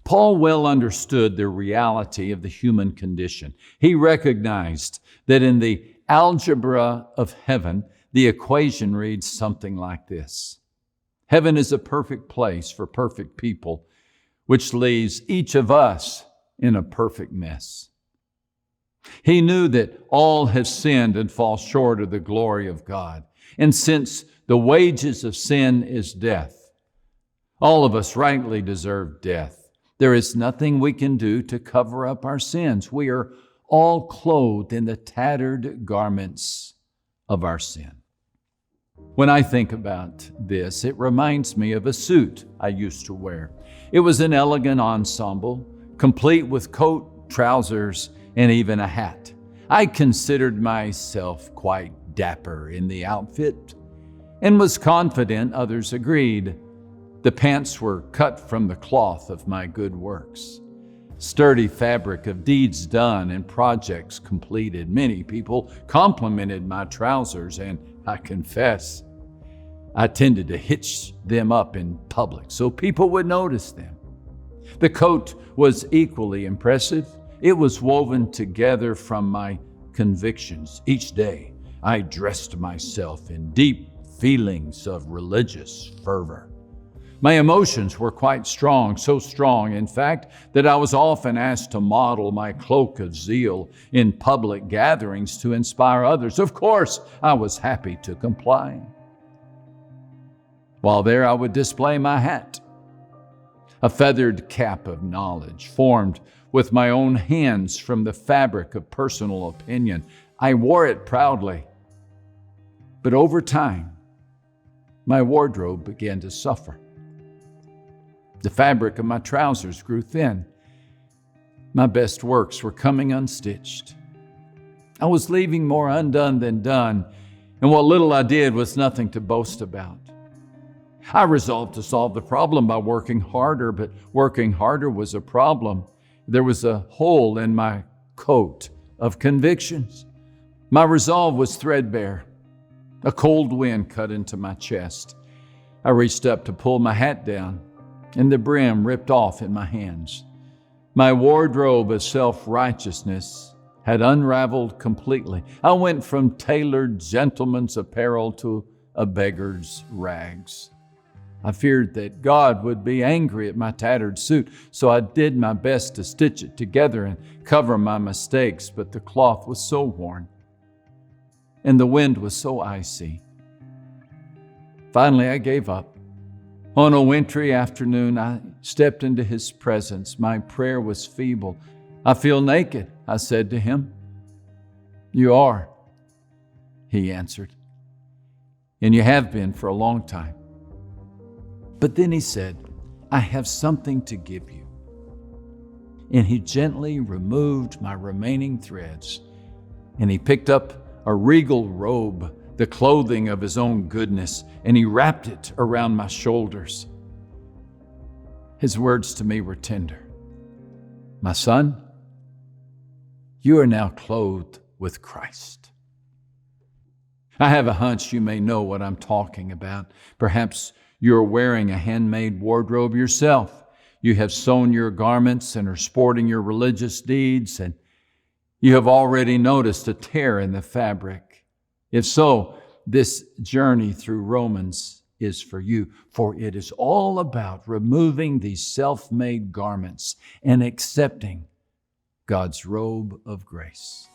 Paul well understood the reality of the human condition. He recognized that in the algebra of heaven, the equation reads something like this. Heaven is a perfect place for perfect people, which leaves each of us in a perfect mess. He knew that all have sinned and fall short of the glory of God. And since the wages of sin is death, all of us rightly deserve death. There is nothing we can do to cover up our sins. We are all clothed in the tattered garments of our sin. When I think about this, it reminds me of a suit I used to wear. It was an elegant ensemble, complete with coat, trousers, and even a hat. I considered myself quite dapper in the outfit and was confident others agreed. The pants were cut from the cloth of my good works, sturdy fabric of deeds done and projects completed. Many people complimented my trousers, and I confess, I tended to hitch them up in public so people would notice them. The coat was equally impressive. It was woven together from my convictions. Each day, I dressed myself in deep feelings of religious fervor. My emotions were quite strong, so strong, in fact, that I was often asked to model my cloak of zeal in public gatherings to inspire others. Of course, I was happy to comply. While there, I would display my hat, a feathered cap of knowledge formed with my own hands from the fabric of personal opinion. I wore it proudly. But over time, my wardrobe began to suffer. The fabric of my trousers grew thin. My best works were coming unstitched. I was leaving more undone than done, and what little I did was nothing to boast about. I resolved to solve the problem by working harder, but working harder was a problem. There was a hole in my coat of convictions. My resolve was threadbare. A cold wind cut into my chest. I reached up to pull my hat down, and the brim ripped off in my hands. My wardrobe of self-righteousness had unraveled completely. I went from tailored gentleman's apparel to a beggar's rags. I feared that God would be angry at my tattered suit, so I did my best to stitch it together and cover my mistakes, but the cloth was so worn, and the wind was so icy. Finally, I gave up. On a wintry afternoon, I stepped into His presence. My prayer was feeble. I feel naked, I said to Him. You are, He answered, and you have been for a long time. But then He said, I have something to give you. And He gently removed my remaining threads, and He picked up a regal robe, the clothing of His own goodness, and He wrapped it around my shoulders. His words to me were tender. My son, you are now clothed with Christ. I have a hunch you may know what I'm talking about. Perhaps you're wearing a handmade wardrobe yourself. You have sewn your garments and are sporting your religious deeds, and you have already noticed a tear in the fabric. If so, this journey through Romans is for you, for it is all about removing these self-made garments and accepting God's robe of grace.